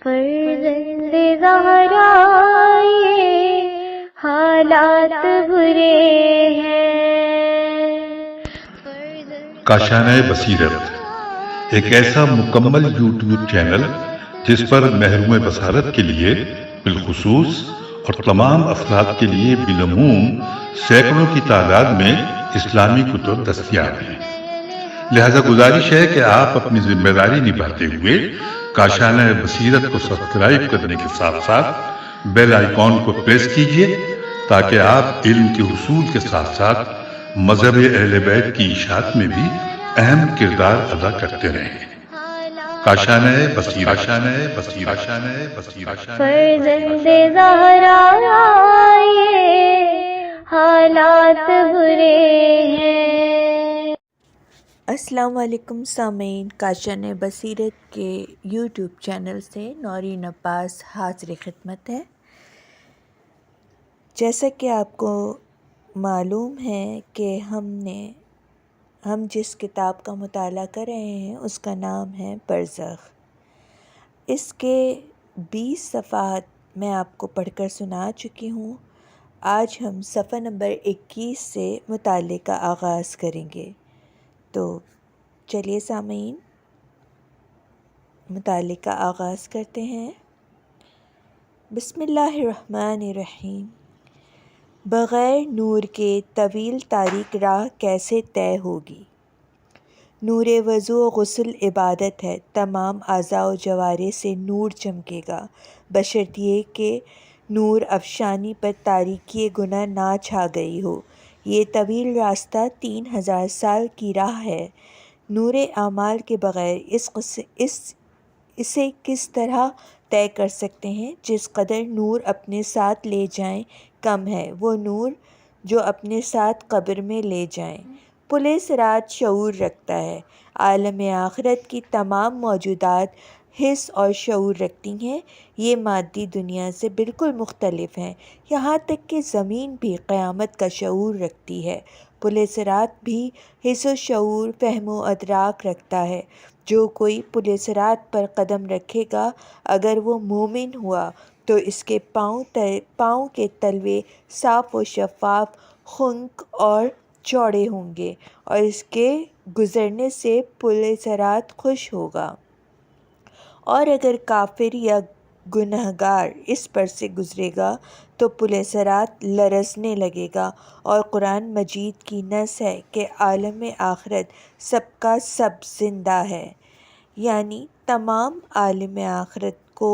فرزند زہرا یہ حالات برے ہیں۔ کاشانۂ بصیرت ایک ایسا مکمل یوٹیوب چینل جس پر محروم بصارت کے لیے بالخصوص اور تمام افراد کے لیے بالعموم سینکڑوں کی تعداد میں اسلامی کتب دستیاب ہیں۔ لہذا گزارش ہے کہ آپ اپنی ذمہ داری نبھاتے ہوئے کاشانۂ بصیرت کو سبسکرائب کرنے کے ساتھ ساتھ بیل آئیکن کو پریس کیجیے تاکہ آپ علم کے حصول کے ساتھ ساتھ مذہب اہل بیت کی اشاعت میں بھی اہم کردار ادا کرتے رہیں۔ کاشانۂ بصیرت، کاشانۂ بصیرت، کاشانۂ بصیرت۔ فرزند زہرا یہ حالات برے ہیں۔ السلام علیکم سامعین، کاشانۂ بصیرت کے یوٹیوب چینل سے نورین عباس حاضر خدمت ہے۔ جیسا کہ آپ کو معلوم ہے کہ ہم جس کتاب کا مطالعہ کر رہے ہیں اس کا نام ہے برزخ۔ اس کے 20 صفحات میں آپ کو پڑھ کر سنا چکی ہوں۔ آج ہم صفحہ نمبر 21 سے مطالعے کا آغاز کریں گے۔ تو چلیے سامعین، مطالعے کا آغاز کرتے ہیں۔ بسم اللہ الرحمن الرحیم۔ بغیر نور کے طویل تاریک راہ کیسے طے ہوگی؟ نور وضو و غسل عبادت ہے، تمام اعضاء و جوارح سے نور چمکے گا، بشرطیہ کہ نور افشانی پر تاریکی گناہ نہ چھا گئی ہو۔ یہ طویل راستہ 3000 سال کی راہ ہے۔ نور اعمال کے بغیر اسے کس طرح طے کر سکتے ہیں؟ جس قدر نور اپنے ساتھ لے جائیں کم ہے، وہ نور جو اپنے ساتھ قبر میں لے جائیں۔ پلِ صراط شعور رکھتا ہے۔ عالم آخرت کی تمام موجودات حس اور شعور رکھتی ہیں۔ یہ مادی دنیا سے بالکل مختلف ہیں، یہاں تک کہ زمین بھی قیامت کا شعور رکھتی ہے۔ پلِ صراط بھی حس و شعور، فہم و ادراک رکھتا ہے۔ جو کوئی پلِ صراط پر قدم رکھے گا، اگر وہ مومن ہوا تو اس کے پاؤں کے تلوے صاف و شفاف، خنک اور چوڑے ہوں گے، اور اس کے گزرنے سے پلِ صراط خشک ہوگا، اور اگر کافر یا گنہگار اس پر سے گزرے گا تو پلِ صراط لرزنے لگے گا۔ اور قرآن مجید کی نص ہے کہ عالم آخرت سب کا سب زندہ ہے، یعنی تمام عالم آخرت کو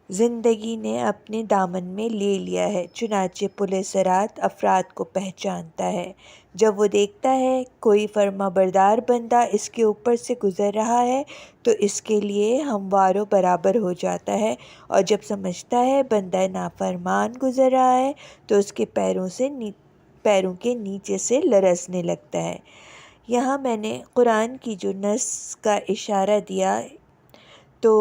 زندگی نے اپنے دامن میں لے لیا ہے۔ چنانچہ پلِ صراط افراد کو پہچانتا ہے۔ جب وہ دیکھتا ہے کوئی فرما بردار بندہ اس کے اوپر سے گزر رہا ہے تو اس کے لیے ہموار و برابر ہو جاتا ہے، اور جب سمجھتا ہے بندہ نافرمان گزر رہا ہے تو اس کے پیروں کے نیچے سے لرزنے لگتا ہے۔ یہاں میں نے قرآن کی جو نص کا اشارہ دیا تو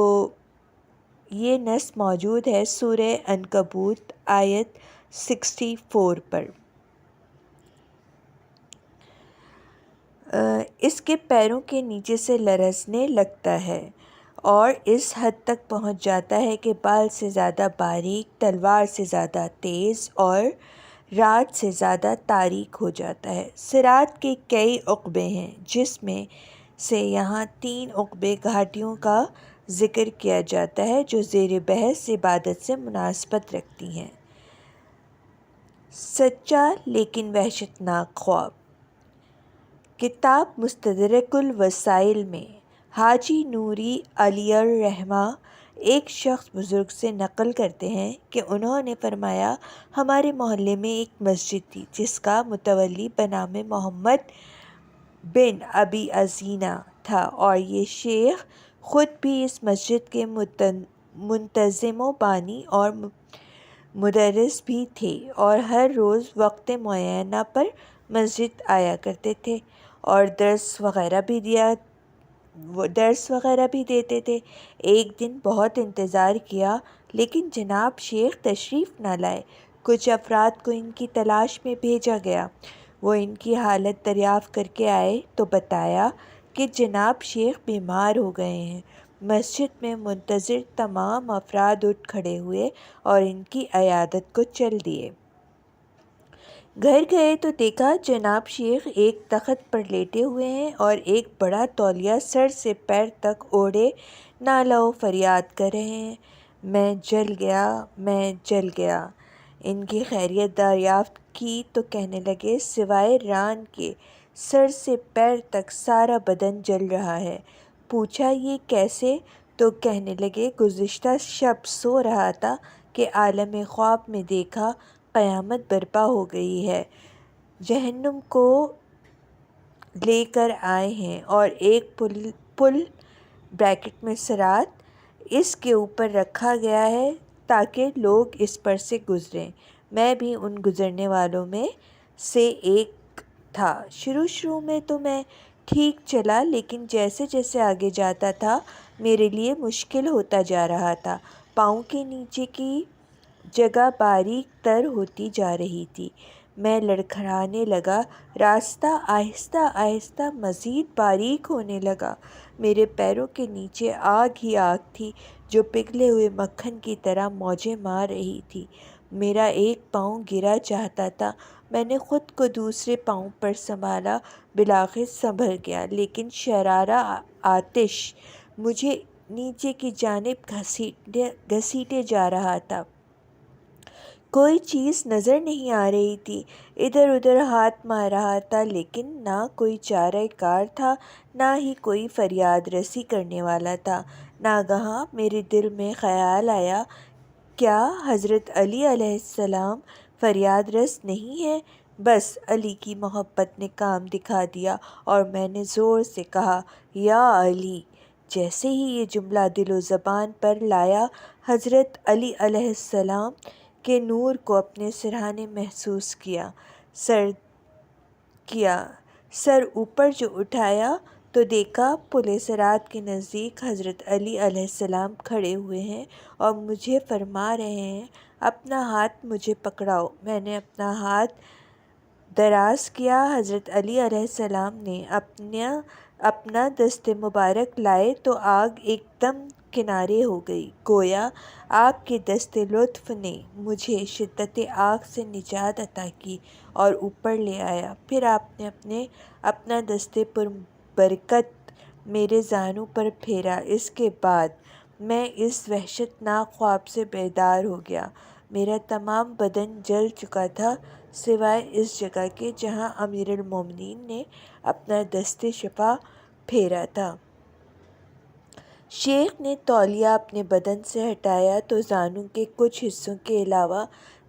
یہ نص موجود ہے سورہ عنکبوت آیت 64 پر۔ اس کے پیروں کے نیچے سے لرزنے لگتا ہے، اور اس حد تک پہنچ جاتا ہے کہ بال سے زیادہ باریک، تلوار سے زیادہ تیز اور رات سے زیادہ تاریک ہو جاتا ہے۔ صراط کے کئی عقبے ہیں، جس میں سے یہاں 3 عقبے گھاٹیوں کا ذکر کیا جاتا ہے جو زیر بحث عبادت سے مناسبت رکھتی ہیں۔ سچا لیکن وحشتناک خواب۔ کتاب مستدرک الوسائل میں حاجی نوری علیہ الرحمہ ایک شخص بزرگ سے نقل کرتے ہیں کہ انہوں نے فرمایا، ہمارے محلے میں ایک مسجد تھی جس کا متولی بنام محمد بن ابی عزینہ تھا، اور یہ شیخ خود بھی اس مسجد کے منتظم و بانی اور مدرس بھی تھے، اور ہر روز وقت معینہ پر مسجد آیا کرتے تھے اور درس وغیرہ بھی دیتے تھے۔ ایک دن بہت انتظار کیا لیکن جناب شیخ تشریف نہ لائے۔ کچھ افراد کو ان کی تلاش میں بھیجا گیا۔ وہ ان کی حالت دریافت کر کے آئے تو بتایا کہ جناب شیخ بیمار ہو گئے ہیں۔ مسجد میں منتظر تمام افراد اٹھ کھڑے ہوئے اور ان کی عیادت کو چل دیے۔ گھر گئے تو دیکھا جناب شیخ ایک تخت پر لیٹے ہوئے ہیں اور ایک بڑا تولیہ سر سے پیر تک اوڑھے نالہ و فریاد کر رہے ہیں۔ میں جل گیا، میں جل گیا۔ ان کی خیریت دریافت کی تو کہنے لگے سوائے ران کے سر سے پیر تک سارا بدن جل رہا ہے۔ پوچھا یہ کیسے؟ تو کہنے لگے گزشتہ شب سو رہا تھا کہ عالم خواب میں دیکھا قیامت برپا ہو گئی ہے، جہنم کو لے کر آئے ہیں اور ایک پل بریکٹ میں صراط اس کے اوپر رکھا گیا ہے تاکہ لوگ اس پر سے گزریں۔ میں بھی ان گزرنے والوں میں سے ایک تھا۔ شروع میں تو میں ٹھیک چلا، لیکن جیسے جیسے آگے جاتا تھا میرے لیے مشکل ہوتا جا رہا تھا۔ پاؤں کے نیچے کی جگہ باریک تر ہوتی جا رہی تھی۔ میں لڑکھڑانے لگا، راستہ آہستہ آہستہ مزید باریک ہونے لگا۔ میرے پیروں کے نیچے آگ ہی آگ تھی جو پگھلے ہوئے مکھن کی طرح موجیں مار رہی تھی۔ میرا ایک پاؤں گرا چاہتا تھا، میں نے خود کو دوسرے پاؤں پر سنبھالا، بالآخر سنبھل گیا، لیکن شرارہ آتش مجھے نیچے کی جانب گھسیٹے جا رہا تھا۔ کوئی چیز نظر نہیں آ رہی تھی، ادھر ادھر ہاتھ مار رہا تھا، لیکن نہ کوئی چارہ کار تھا، نہ ہی کوئی فریاد رسی کرنے والا تھا۔ ناگہاں میرے دل میں خیال آیا، کیا حضرت علی علیہ السلام فریاد رس نہیں ہیں؟ بس علی کی محبت نے کام دکھا دیا اور میں نے زور سے کہا، یا علی! جیسے ہی یہ جملہ دل و زبان پر لایا، حضرت علی علیہ السلام کے نور کو اپنے سرہانے محسوس کیا۔ سر اوپر جو اٹھایا تو دیکھا پل صراط کے نزدیک حضرت علی علیہ السلام کھڑے ہوئے ہیں اور مجھے فرما رہے ہیں، اپنا ہاتھ مجھے پکڑاؤ۔ میں نے اپنا ہاتھ دراز کیا، حضرت علی علیہ السلام نے اپنا دست مبارک لائے تو آگ ایک دم کنارے ہو گئی، گویا آپ کے دست لطف نے مجھے شدت آگ سے نجات عطا کی اور اوپر لے آیا۔ پھر آپ نے اپنا دست پربرکت میرے زانوں پر پھیرا۔ اس کے بعد میں اس وحشت ناک خواب سے بیدار ہو گیا۔ میرا تمام بدن جل چکا تھا سوائے اس جگہ کے جہاں امیر المومنین نے اپنا دست شفا پھیرا تھا۔ شیخ نے تولیہ اپنے بدن سے ہٹایا تو زانوں کے کچھ حصوں کے علاوہ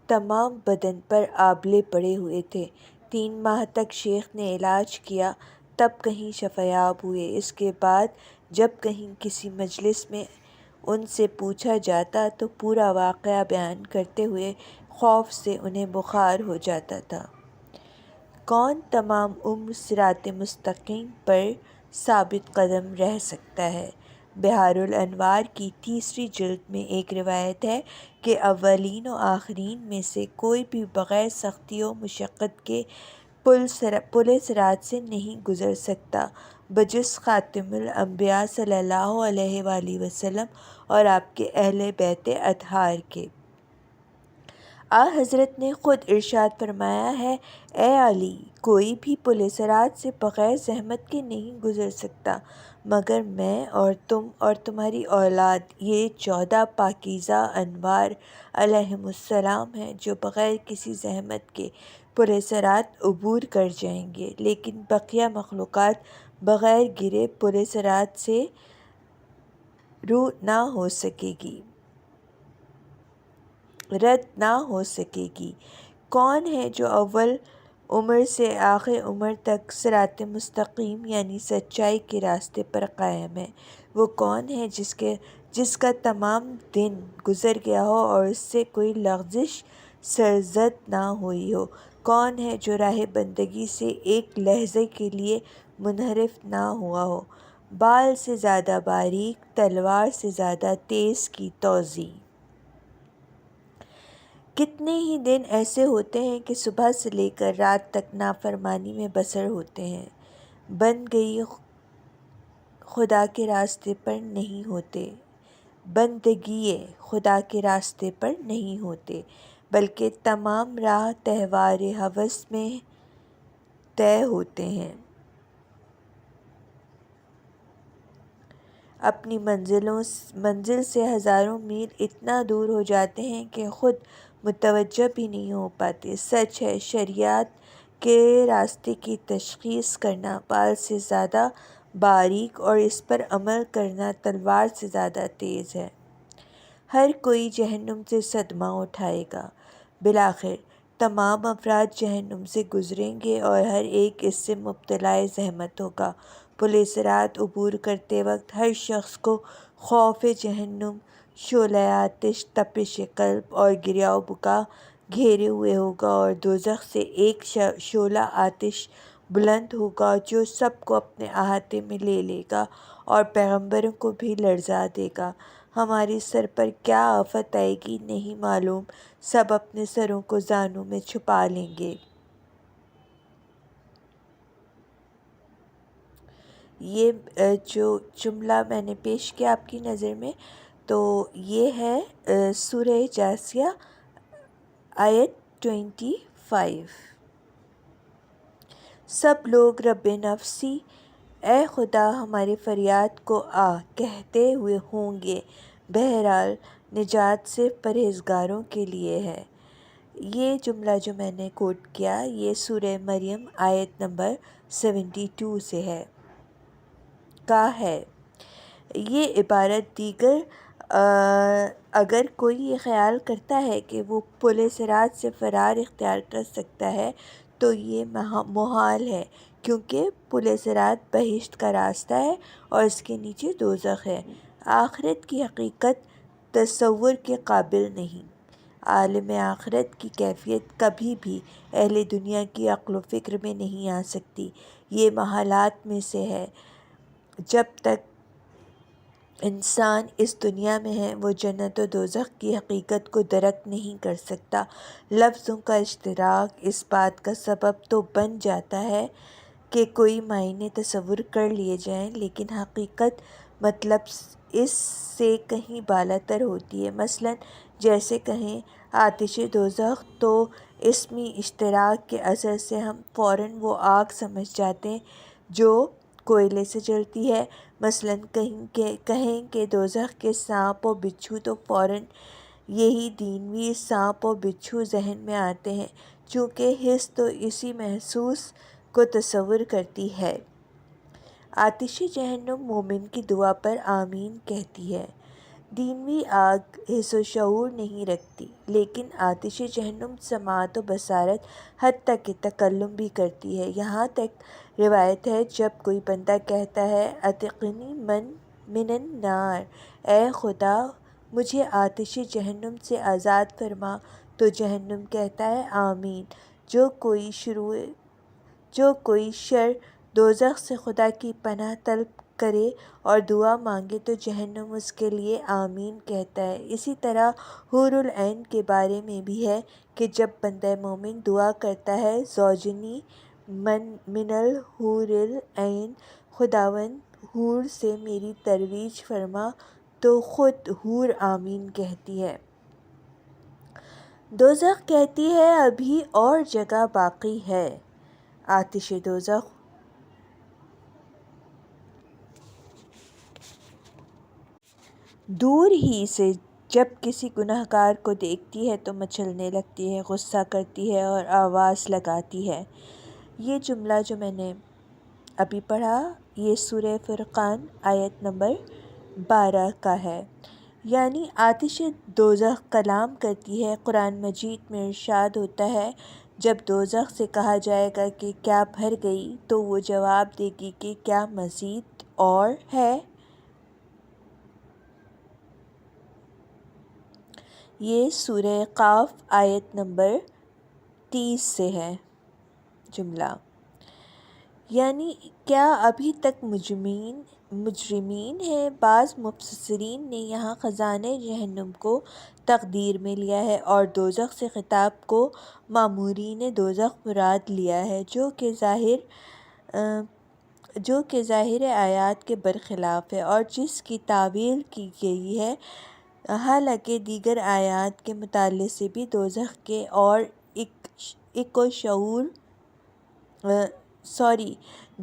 تمام بدن پر آبلے پڑے ہوئے تھے۔ 3 ماہ تک شیخ نے علاج کیا، تب کہیں شفایاب ہوئے۔ اس کے بعد جب کہیں کسی مجلس میں ان سے پوچھا جاتا تو پورا واقعہ بیان کرتے ہوئے خوف سے انہیں بخار ہو جاتا تھا۔ کون تمام عمر صراط مستقیم پر ثابت قدم رہ سکتا ہے؟ بحار الانوار کی 3 جلد میں ایک روایت ہے کہ اولین و آخرین میں سے کوئی بھی بغیر سختی و مشقت کے پل صراط سے نہیں گزر سکتا بجز خاتم الانبیاء صلی اللہ علیہ وآلہ وسلم اور آپ کے اہل بیت اطہار کے۔ حضرت نے خود ارشاد فرمایا ہے، اے علی! کوئی بھی پل صراط سے بغیر زحمت کے نہیں گزر سکتا مگر میں اور تم اور تمہاری اولاد، یہ 14 پاکیزہ انوار علیہم السلام ہیں جو بغیر کسی زحمت کے پل صراط عبور کر جائیں گے، لیکن بقیہ مخلوقات بغیر گرے پل صراط سے رد نہ ہو سکے گی۔ کون ہے جو اول عمر سے آخر عمر تک صراط مستقیم یعنی سچائی کے راستے پر قائم ہے؟ وہ کون ہے جس کا تمام دن گزر گیا ہو اور اس سے کوئی لغزش سرزد نہ ہوئی ہو؟ کون ہے جو راہ بندگی سے ایک لحظے کے لیے منحرف نہ ہوا ہو؟ بال سے زیادہ باریک، تلوار سے زیادہ تیز کی توضیح۔ کتنے ہی دن ایسے ہوتے ہیں کہ صبح سے لے کر رات تک نافرمانی میں بسر ہوتے ہیں۔ بن گئی خدا کے راستے پر نہیں ہوتے، بندگی خدا کے راستے پر نہیں ہوتے، بلکہ تمام راہ تہوار ہوس میں طے ہوتے ہیں۔ اپنی منزل سے ہزاروں میل اتنا دور ہو جاتے ہیں کہ خود متوجہ بھی نہیں ہو پاتے۔ سچ ہے، شریعت کے راستے کی تشخیص کرنا بال سے زیادہ باریک اور اس پر عمل کرنا تلوار سے زیادہ تیز ہے۔ ہر کوئی جہنم سے صدمہ اٹھائے گا، بالآخر تمام افراد جہنم سے گزریں گے اور ہر ایک اس سے مبتلا زحمت ہوگا۔ پولیس رات عبور کرتے وقت ہر شخص کو خوف جہنم، شعلہ آتش، تپش قلب اور گریہ و بکا گھیرے ہوئے ہوگا، اور دوزخ سے ایک شعلہ آتش بلند ہوگا جو سب کو اپنے احاطے میں لے لے گا اور پیغمبروں کو بھی لرزا دے گا۔ ہمارے سر پر کیا آفت آئے گی نہیں معلوم، سب اپنے سروں کو زانوں میں چھپا لیں گے۔ یہ جو جملہ میں نے پیش کیا آپ کی نظر میں، تو یہ ہے سورہ جاثیہ آیت 25۔ سب لوگ رب نفسی، اے خدا ہماری فریاد کو آ کہتے ہوئے ہوں گے، بہرحال نجات صرف پرہیزگاروں کے لیے ہے۔ یہ جملہ جو میں نے کوٹ کیا یہ سورہ مریم آیت نمبر 72 سے ہے۔ یہ عبارت دیگر اگر کوئی یہ خیال کرتا ہے کہ وہ پولیس رات سے فرار اختیار کر سکتا ہے تو یہ محال ہے، کیونکہ پولیس رات بہشت کا راستہ ہے اور اس کے نیچے دوزخ ہے۔ آخرت کی حقیقت تصور کے قابل نہیں۔ عالم آخرت کی کیفیت کبھی بھی اہل دنیا کی عقل و فکر میں نہیں آ سکتی۔ یہ محالات میں سے ہے۔ جب تک انسان اس دنیا میں ہے وہ جنت و دوزخ کی حقیقت کو درک نہیں کر سکتا۔ لفظوں کا اشتراک اس بات کا سبب تو بن جاتا ہے کہ کوئی معنی تصور کر لیے جائیں، لیکن حقیقت مطلب اس سے کہیں بالا تر ہوتی ہے۔ مثلاً جیسے کہیں آتش دوزخ تو اسمی اشتراک کے اثر سے ہم فوراً وہ آگ سمجھ جاتے ہیں جو کوئلے سے جلتی ہے۔ مثلاً کہیں کہ دوزخ کے سانپ و بچھو تو فوراً یہی دنیوی سانپ و بچھو ذہن میں آتے ہیں، چونکہ حس تو اسی محسوس کو تصور کرتی ہے۔ آتش جہنم مومن کی دعا پر آمین کہتی ہے۔ دنیوی آگ حس و شعور نہیں رکھتی، لیکن آتش جہنم سماعت و بصارت حد تک کہ تکلم بھی کرتی ہے۔ یہاں تک روایت ہے جب کوئی بندہ کہتا ہے اعتقنی من النار، اے خدا مجھے آتش جہنم سے آزاد فرما، تو جہنم کہتا ہے آمین۔ جو کوئی شر دوزخ سے خدا کی پناہ طلب کرے اور دعا مانگے تو جہنم اس کے لیے آمین کہتا ہے۔ اسی طرح حور العین کے بارے میں بھی ہے کہ جب بندہ مومن دعا کرتا ہے زوجنی من الحور العین، خداوند حور سے میری تزویج فرما، تو خود حور آمین کہتی ہے۔ دوزخ کہتی ہے ابھی اور جگہ باقی ہے۔ آتش دوزخ دور ہی سے جب کسی گنہگار کو دیکھتی ہے تو مچلنے لگتی ہے، غصہ کرتی ہے اور آواز لگاتی ہے۔ یہ جملہ جو میں نے ابھی پڑھا یہ سورہ فرقان آیت نمبر 12 کا ہے۔ یعنی آتش دوزخ کلام کرتی ہے۔ قرآن مجید میں ارشاد ہوتا ہے جب دوزخ سے کہا جائے گا کہ کیا بھر گئی تو وہ جواب دے گی کہ کیا مزید اور ہے۔ یہ سورہ قاف آیت نمبر 30 سے ہے جملہ۔ یعنی کیا ابھی تک مجرمین ہیں؟ بعض مفسرین نے یہاں خزانۂ جہنم کو تقدیر میں لیا ہے اور دوزخ سے خطاب کو مامورین دوزخ مراد لیا ہے، جو کہ ظاہر جو کہ ظاہر آیات کے برخلاف ہے اور جس کی تعویل کی گئی ہے، حالانکہ دیگر آیات کے مطالعے سے بھی دوزخ کے اور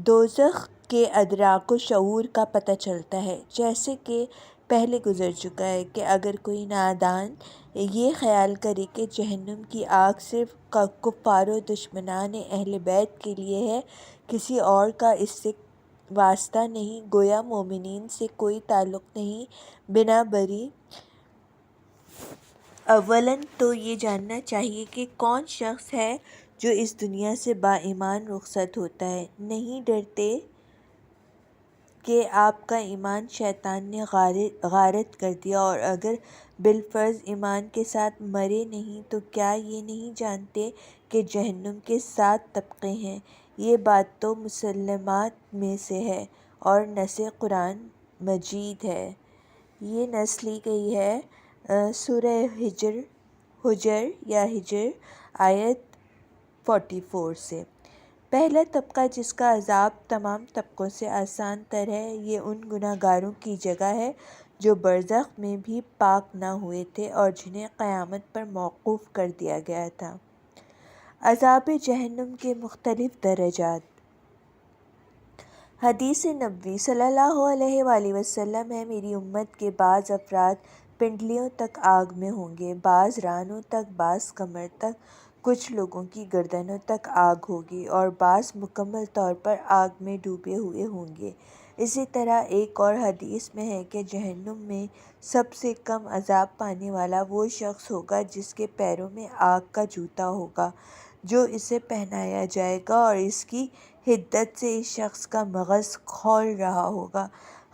دوزخ کے ادراک و شعور کا پتہ چلتا ہے، جیسے کہ پہلے گزر چکا ہے کہ اگر کوئی نادان یہ خیال کرے کہ جہنم کی آگ صرف کفار و دشمنان اہل بیت کے لیے ہے، کسی اور کا اس سے واسطہ نہیں، گویا مومنین سے کوئی تعلق نہیں، بنا بری اولاً تو یہ جاننا چاہیے کہ کون شخص ہے جو اس دنیا سے با ایمان رخصت ہوتا ہے۔ نہیں ڈرتے کہ آپ کا ایمان شیطان نے غارت کر دیا، اور اگر بالفرض ایمان کے ساتھ مرے نہیں تو کیا یہ نہیں جانتے کہ جہنم کے 7 طبقے ہیں؟ یہ بات تو مسلمات میں سے ہے اور نص قرآن مجید ہے۔ یہ نص لی گئی ہے سورہ حجر آیت 44 سے۔ پہلا طبقہ جس کا عذاب تمام طبقوں سے آسان تر ہے، یہ ان گناہ گاروں کی جگہ ہے جو برزخ میں بھی پاک نہ ہوئے تھے اور جنہیں قیامت پر موقوف کر دیا گیا تھا۔ عذاب جہنم کے مختلف درجات۔ حدیث نبوی صلی اللہ علیہ وآلہ وسلم ہے، میری امت کے بعض افراد پنڈلیوں تک آگ میں ہوں گے، بعض رانوں تک، بعض کمر تک، کچھ لوگوں کی گردنوں تک آگ ہوگی اور بعض مکمل طور پر آگ میں ڈوبے ہوئے ہوں گے۔ اسی طرح ایک اور حدیث میں ہے کہ جہنم میں سب سے کم عذاب پانے والا وہ شخص ہوگا جس کے پیروں میں آگ کا جوتا ہوگا جو اسے پہنایا جائے گا اور اس کی حدت سے اس شخص کا مغز کھول رہا ہوگا۔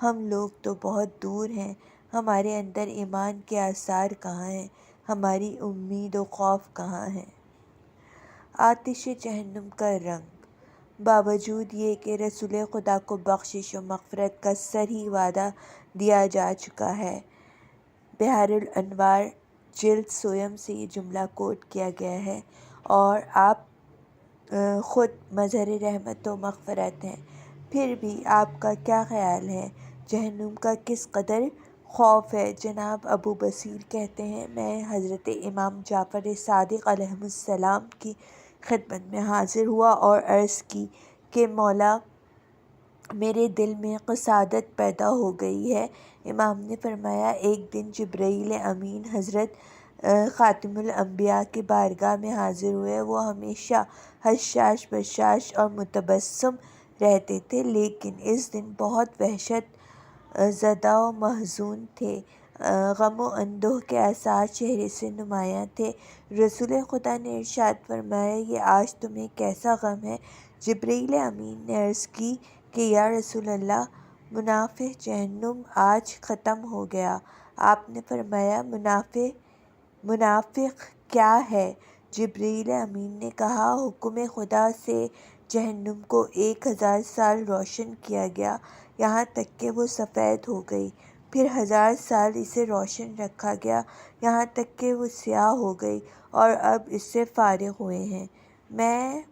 ہم لوگ تو بہت دور ہیں، ہمارے اندر ایمان کے آثار کہاں ہیں، ہماری امید و خوف کہاں ہے؟ آتش جہنم کا رنگ۔ باوجود یہ کہ رسول خدا کو بخشش و مغفرت کا صریح وعدہ دیا جا چکا ہے، بحار الانوار جلد سوم سے یہ جملہ کوٹ کیا گیا ہے اور آپ خود مظہر رحمت و مغفرت ہیں، پھر بھی آپ کا کیا خیال ہے؟ جہنم کا کس قدر خوف ہے؟ جناب ابو بصیر کہتے ہیں، میں حضرت امام جعفر صادق علیہ السلام کی خدمت میں حاضر ہوا اور عرض کی کہ مولا، میرے دل میں قصادت پیدا ہو گئی ہے۔ امام نے فرمایا، ایک دن جبرائیل امین حضرت خاتم الانبیاء کی بارگاہ میں حاضر ہوئے۔ وہ ہمیشہ حشاش بشاش اور متبسم رہتے تھے، لیکن اس دن بہت وحشت زدہ و محزون تھے، غم و اندوہ کے آثار چہرے سے نمایاں تھے۔ رسول خدا نے ارشاد فرمایا، یہ آج تمہیں کیسا غم ہے؟ جبرائیل امین نے عرض کی کہ یا رسول اللہ، منافع جہنم آج ختم ہو گیا۔ آپ نے فرمایا، منافق کیا ہے؟ جبرائیل امین نے کہا، حکم خدا سے جہنم کو 1000 سال روشن کیا گیا، یہاں تک کہ وہ سفید ہو گئی، پھر 1000 سال اسے روشن رکھا گیا، یہاں تک کہ وہ سیاہ ہو گئی، اور اب اس سے فارغ ہوئے ہیں۔ میں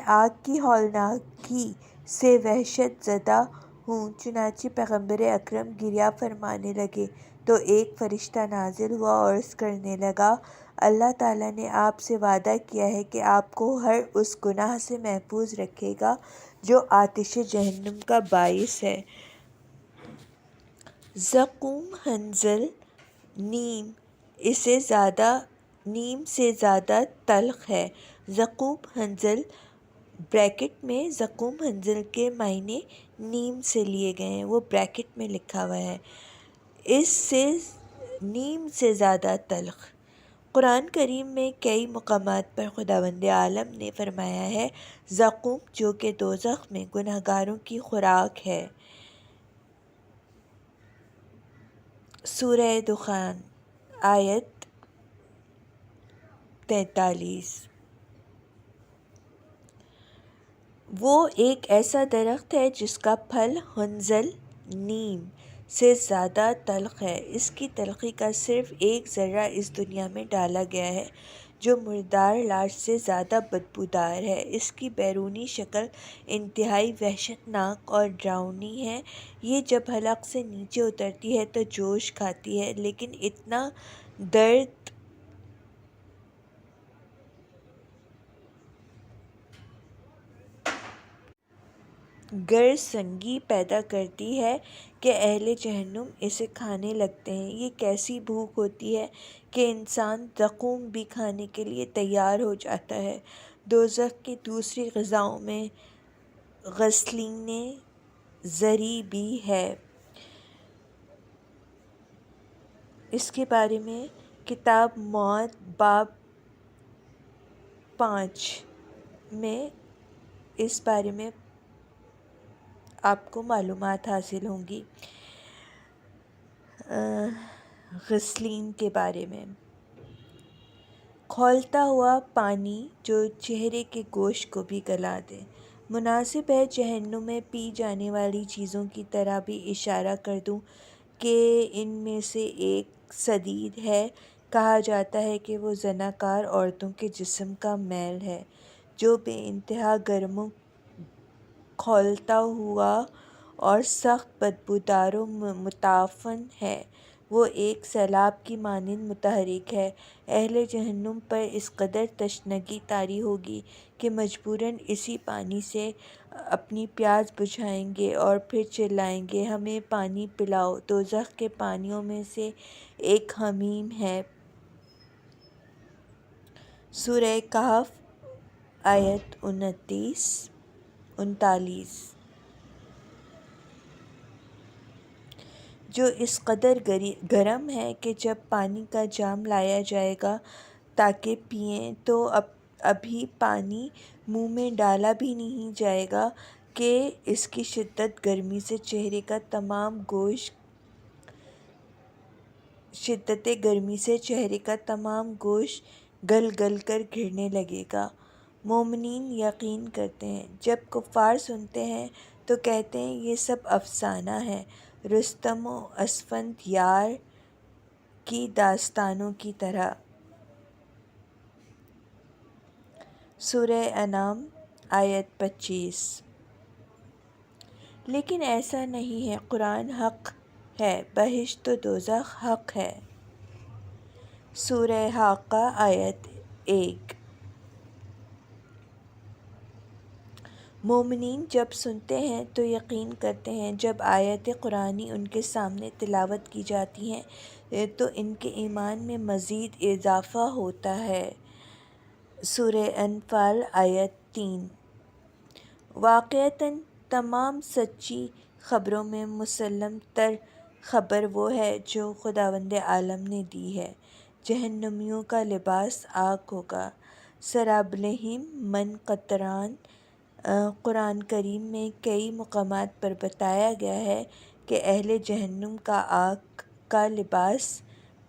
آگ کی ہولناکی سے وحشت زدہ ہوں۔ چنانچہ پیغمبر اکرم گریہ فرمانے لگے تو ایک فرشتہ نازل ہوا اور عرض کرنے لگا، اللہ تعالیٰ نے آپ سے وعدہ کیا ہے کہ آپ کو ہر اس گناہ سے محفوظ رکھے گا جو آتش جہنم کا باعث ہے۔ زقوم حنظل نیم سے زیادہ تلخ ہے۔ زقوم حنظل بریکٹ میں زقوم حنظل کے معنی نیم سے لیے گئے ہیں، وہ بریکٹ میں لکھا ہوا ہے، اس سے نیم سے زیادہ تلخ۔ قرآن کریم میں کئی مقامات پر خداوند عالم نے فرمایا ہے، زقوم جو کہ دوزخ میں گناہ گاروں کی خوراک ہے۔ سورہ دخان آیت 43۔ وہ ایک ایسا درخت ہے جس کا پھل حنظل نیم سے زیادہ تلخ ہے، اس کی تلخی کا صرف ایک ذرہ اس دنیا میں ڈالا گیا ہے جو مردار لاش سے زیادہ بدبودار ہے۔ اس کی بیرونی شکل انتہائی وحشتناک اور ڈراؤنی ہے۔ یہ جب حلق سے نیچے اترتی ہے تو جوش کھاتی ہے، لیکن اتنا درد گرسنگی پیدا کرتی ہے کہ اہل جہنم اسے کھانے لگتے ہیں۔ یہ کیسی بھوک ہوتی ہے کہ انسان زقوم بھی کھانے کے لیے تیار ہو جاتا ہے۔ دوزخ کی دوسری غذاؤں میں غسلین ضری بھی ہے۔ اس کے بارے میں کتاب موت باب 5 میں اس بارے میں آپ کو معلومات حاصل ہوں گی۔ غسلین کے بارے میں کھولتا ہوا پانی جو چہرے کے گوشت کو بھی گلا دے۔ مناسب ہے جہنم میں پی جانے والی چیزوں کی طرح بھی اشارہ کر دوں کہ ان میں سے ایک صدید ہے۔ کہا جاتا ہے کہ وہ زناکار عورتوں کے جسم کا میل ہے جو بے انتہا گرم و کھولتا ہوا اور سخت بدبودار و متعفن ہے۔ وہ ایک سیلاب کی مانند متحرک ہے۔ اہل جہنم پر اس قدر تشنگی طاری ہوگی کہ مجبوراً اسی پانی سے اپنی پیاس بجھائیں گے اور پھر چلائیں گے، ہمیں پانی پلاؤ۔ دوزخ کے پانیوں میں سے ایک حمیم ہے۔ سورہ کہف آیت 39 جو اس قدر گرم ہے کہ جب پانی کا جام لایا جائے گا تاکہ پئیں تو ابھی پانی منہ میں ڈالا بھی نہیں جائے گا کہ اس کی شدت گرمی سے چہرے کا تمام گوشت گل گل کر گرنے لگے گا۔ مومنین یقین کرتے ہیں۔ جب کفار سنتے ہیں تو کہتے ہیں یہ سب افسانہ ہے، رستم و اسفندیار کی داستانوں کی طرح۔ سورہ انعام آیت 25 لیکن ایسا نہیں ہے، قرآن حق ہے، بہشت و دوزخ حق ہے۔ سورہ حاقہ آیت 1 مومنین جب سنتے ہیں تو یقین کرتے ہیں، جب آیات قرآنی ان کے سامنے تلاوت کی جاتی ہیں تو ان کے ایمان میں مزید اضافہ ہوتا ہے۔ سورہ انفال آیت 3 واقعتاً تمام سچی خبروں میں مسلم تر خبر وہ ہے جو خداوند عالم نے دی ہے۔ جہنمیوں کا لباس آگ ہوگا، سرابلہم من قطران۔ قرآن کریم میں کئی مقامات پر بتایا گیا ہے کہ اہل جہنم کا آگ کا لباس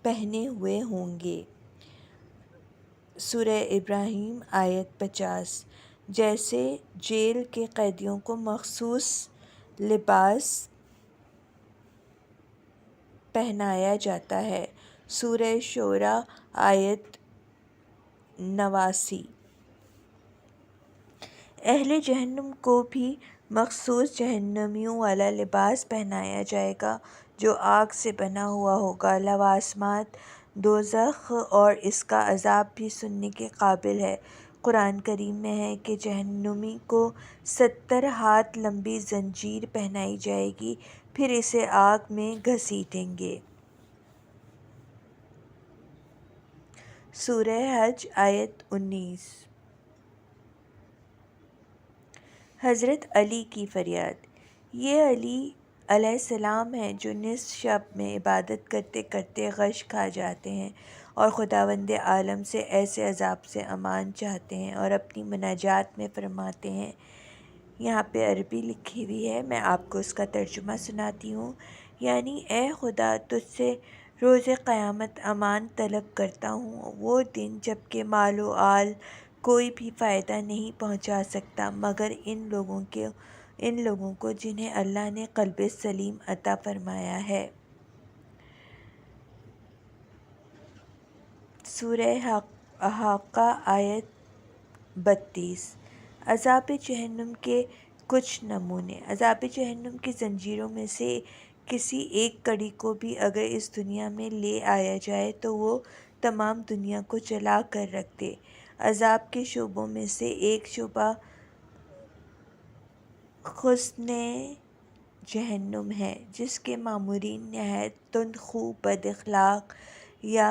پہنے ہوئے ہوں گے۔ سورہ ابراہیم آیت 50 جیسے جیل کے قیدیوں کو مخصوص لباس پہنایا جاتا ہے۔ سورہ شورى آیت 89 اہل جہنم کو بھی مخصوص جہنمیوں والا لباس پہنایا جائے گا جو آگ سے بنا ہوا ہوگا۔ لوازمات دوزخ اور اس کا عذاب بھی سننے کے قابل ہے۔ قرآن کریم میں ہے کہ جہنمی کو 70 ہاتھ لمبی زنجیر پہنائی جائے گی، پھر اسے آگ میں گھسیٹیں گے۔ سورہ حج آیت 19 حضرت علی کی فریاد۔ یہ علی علیہ السلام ہیں جو نصف شب میں عبادت کرتے کرتے غش کھا جاتے ہیں اور خداوند عالم سے ایسے عذاب سے امان چاہتے ہیں اور اپنی مناجات میں فرماتے ہیں۔ یہاں پہ عربی لکھی ہوئی ہے، میں آپ کو اس کا ترجمہ سناتی ہوں۔ یعنی اے خدا، تجھ سے روز قیامت امان طلب کرتا ہوں، وہ دن جب کہ مال و آل کوئی بھی فائدہ نہیں پہنچا سکتا مگر ان لوگوں کو جنہیں اللہ نے قلب سلیم عطا فرمایا ہے۔ سورہ احاقہ آیت 32۔ عذاب جہنم کے کچھ نمونے۔ عذاب جہنم کی زنجیروں میں سے کسی ایک کڑی کو بھی اگر اس دنیا میں لے آیا جائے تو وہ تمام دنیا کو جلا کر رکھ دے۔ عذاب کے شعبوں میں سے ایک شعبہ خزن جہنم ہے، جس کے مامورین نہایت تندخو، بد اخلاق یا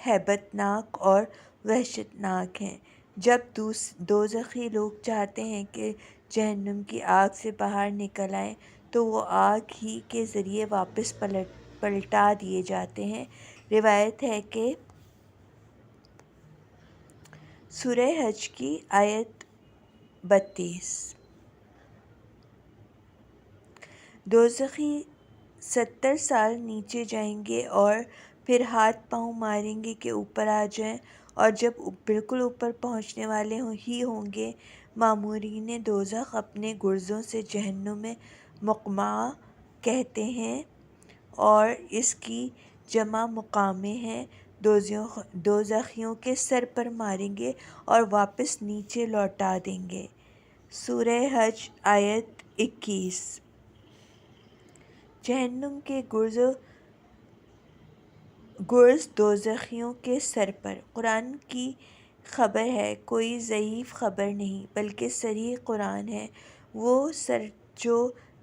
ہیبت ناک اور وحشت ناک ہیں۔ جب دوزخی لوگ چاہتے ہیں کہ جہنم کی آگ سے باہر نکل آئیں تو وہ آگ ہی کے ذریعے واپس پلٹا دیے جاتے ہیں۔ روایت ہے کہ سورہ حج کی آیت 32۔ دوزخی 70 سال نیچے جائیں گے اور پھر ہاتھ پاؤں ماریں گے کہ اوپر آ جائیں، اور جب بالکل اوپر پہنچنے والے ہی ہوں گے، مامورین دوزخ اپنے گرزوں سے جہنم میں مقمع کہتے ہیں اور اس کی جمع مقامع ہے، دوزخیوں کے سر پر ماریں گے اور واپس نیچے لوٹا دیں گے۔ سورہ حج آیت 21۔ جہنم کے گرز دوزخیوں کے سر پر۔ قرآن کی خبر ہے، کوئی ضعیف خبر نہیں بلکہ صریح قرآن ہے۔ وہ سر جو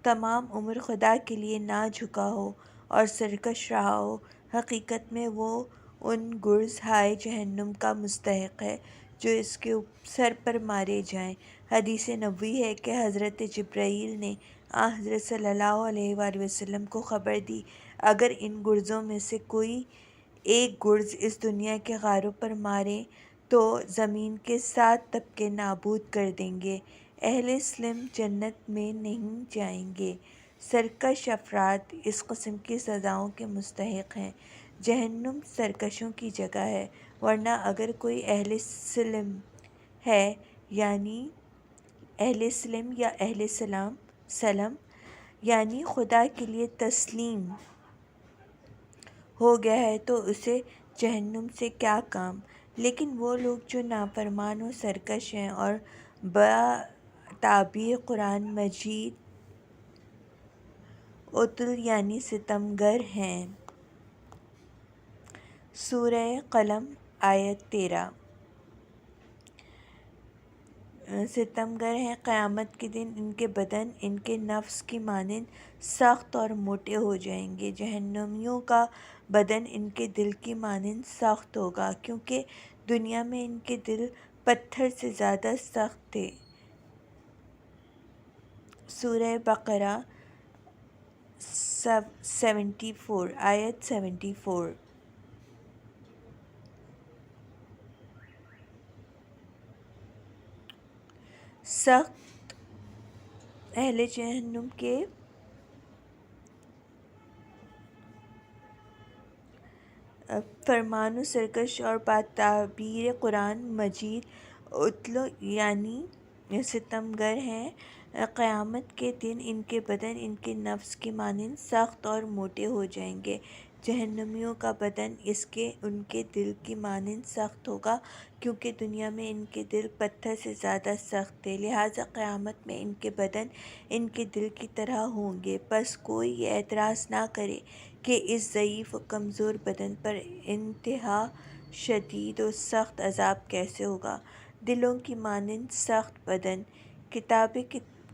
تمام عمر خدا کے لیے نہ جھکا ہو اور سرکش رہا ہو، حقیقت میں وہ ان گرز ہائے جہنم کا مستحق ہے جو اس کے سر پر مارے جائیں۔ حدیث نبوی ہے کہ حضرت جبرائیل نے حضرت صلی اللہ علیہ وآلہ وسلم کو خبر دی، اگر ان گرزوں میں سے کوئی ایک گرز اس دنیا کے غاروں پر مارے تو زمین کے 7 طبقے نابود کر دیں گے۔ اہل سلم جنت میں نہیں جائیں گے۔ سرکش افراد اس قسم کی سزاؤں کے مستحق ہیں۔ جہنم سرکشوں کی جگہ ہے، ورنہ اگر کوئی اہل سلم ہے یعنی سلم یعنی خدا کے لیے تسلیم ہو گیا ہے تو اسے جہنم سے کیا کام۔ لیکن وہ لوگ جو نافرمان و سرکش ہیں اور بتعبیر قرآن مجید عتل یعنی ستمگر ہیں۔ سورہ قلم آیت 13۔ ستمگر ہیں، قیامت کے دن ان کے بدن ان کے نفس کی مانند سخت اور موٹے ہو جائیں گے۔ جہنمیوں کا بدن ان کے دل کی مانند سخت ہوگا، کیونکہ دنیا میں ان کے دل پتھر سے زیادہ سخت تھے۔ سورہ بقرہ 74 آیت 74۔ سخت اہل جہنم کے فرمان و سرکش اور بتعبیر قرآن مجید عتل یعنی ستمگر ہیں، قیامت کے دن ان کے بدن ان کے نفس کی مانند سخت اور موٹے ہو جائیں گے۔ جہنمیوں کا بدن ان کے دل کی مانند سخت ہوگا، کیونکہ دنیا میں ان کے دل پتھر سے زیادہ سخت تھے، لہٰذا قیامت میں ان کے بدن ان کے دل کی طرح ہوں گے۔ پس کوئی یہ اعتراض نہ کرے کہ اس ضعیف و کمزور بدن پر انتہا شدید و سخت عذاب کیسے ہوگا۔ دلوں کی مانند سخت بدن۔ کتاب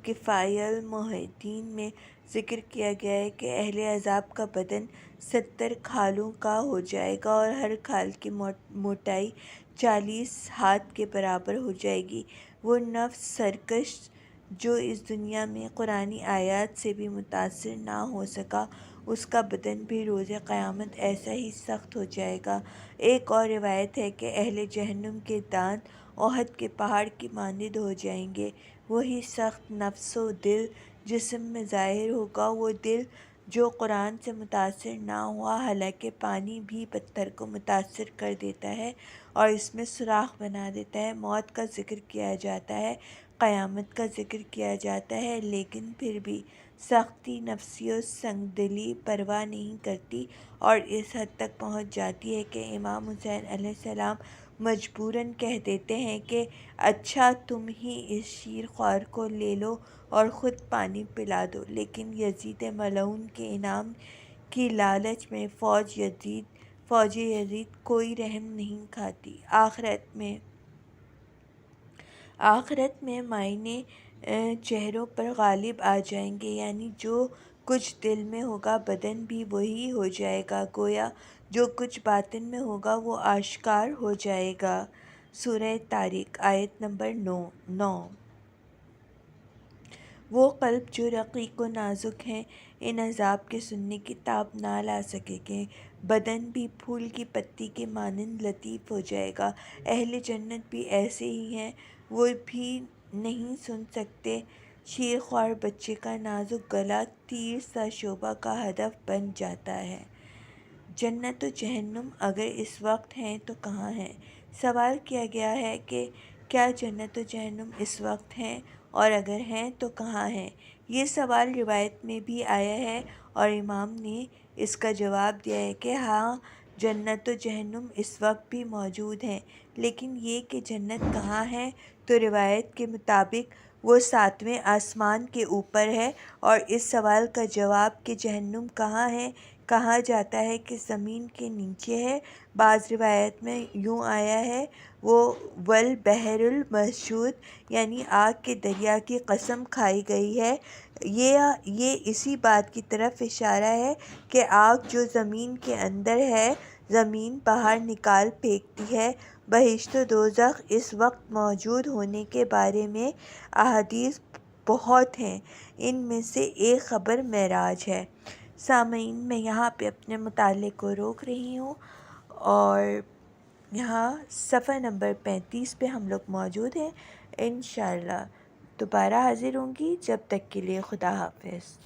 کفایہ المحدثین میں ذکر کیا گیا ہے کہ اہل عذاب کا بدن 70 کھالوں کا ہو جائے گا اور ہر کھال کی موٹائی 40 ہاتھ کے برابر ہو جائے گی۔ وہ نفس سرکش جو اس دنیا میں قرآنی آیات سے بھی متاثر نہ ہو سکا، اس کا بدن بھی روز قیامت ایسا ہی سخت ہو جائے گا۔ ایک اور روایت ہے کہ اہل جہنم کے دانت احد کے پہاڑ کی مانند ہو جائیں گے۔ وہی سخت نفس و دل جسم میں ظاہر ہوگا، وہ دل جو قرآن سے متاثر نہ ہوا، حالانکہ پانی بھی پتھر کو متاثر کر دیتا ہے اور اس میں سوراخ بنا دیتا ہے۔ موت کا ذکر کیا جاتا ہے قیامت کا ذکر کیا جاتا ہے، لیکن پھر بھی سختی نفسی و سنگ دلی پرواہ نہیں کرتی اور اس حد تک پہنچ جاتی ہے کہ امام حسین علیہ السلام مجبوراً کہہ دیتے ہیں کہ اچھا تم ہی اس شیر خوار کو لے لو اور خود پانی پلا دو، لیکن یزید ملعون کے انعام کی لالچ میں فوج یزید کوئی رحم نہیں کھاتی۔ آخرت میں معائنے چہروں پر غالب آ جائیں گے، یعنی جو کچھ دل میں ہوگا بدن بھی وہی ہو جائے گا، گویا جو کچھ باطن میں ہوگا وہ آشکار ہو جائے گا۔ سورہ طارق آیت نمبر 9۔ وہ قلب جو رقیق و نازک ہیں ان عذاب کے سننے کی تاب نہ لا سکیں گے، بدن بھی پھول کی پتی کے مانند لطیف ہو جائے گا۔ اہل جنت بھی ایسے ہی ہیں، وہ بھی نہیں سن سکتے۔ شیر خوار بچے کا نازک گلا تیر سا شعبہ کا ہدف بن جاتا ہے۔ جنت و جہنم اگر اس وقت ہیں تو کہاں ہیں؟ سوال کیا گیا ہے کہ کیا جنت و جہنم اس وقت ہیں، اور اگر ہیں تو کہاں ہیں؟ یہ سوال روایت میں بھی آیا ہے اور امام نے اس کا جواب دیا ہے کہ ہاں، جنت و جہنم اس وقت بھی موجود ہیں، لیکن یہ کہ جنت کہاں ہے، تو روایت کے مطابق وہ 7ویں آسمان کے اوپر ہے، اور اس سوال کا جواب کہ جہنم کہاں ہے کہا جاتا ہے کہ زمین کے نیچے ہے۔ بعض روایت میں یوں آیا ہے وہ والبحر المسجود، یعنی آگ کے دریا کی قسم کھائی گئی ہے۔ یہ اسی بات کی طرف اشارہ ہے کہ آگ جو زمین کے اندر ہے زمین باہر نکال پھینکتی ہے۔ بہشت و دوزخ اس وقت موجود ہونے کے بارے میں احادیث بہت ہیں، ان میں سے ایک خبر معراج ہے۔ سامعین، میں یہاں پہ اپنے مطالعے کو روک رہی ہوں، اور یہاں صفحہ نمبر 35 پہ ہم لوگ موجود ہیں۔ انشاءاللہ دوبارہ حاضر ہوں گی، جب تک کے لیے خدا حافظ۔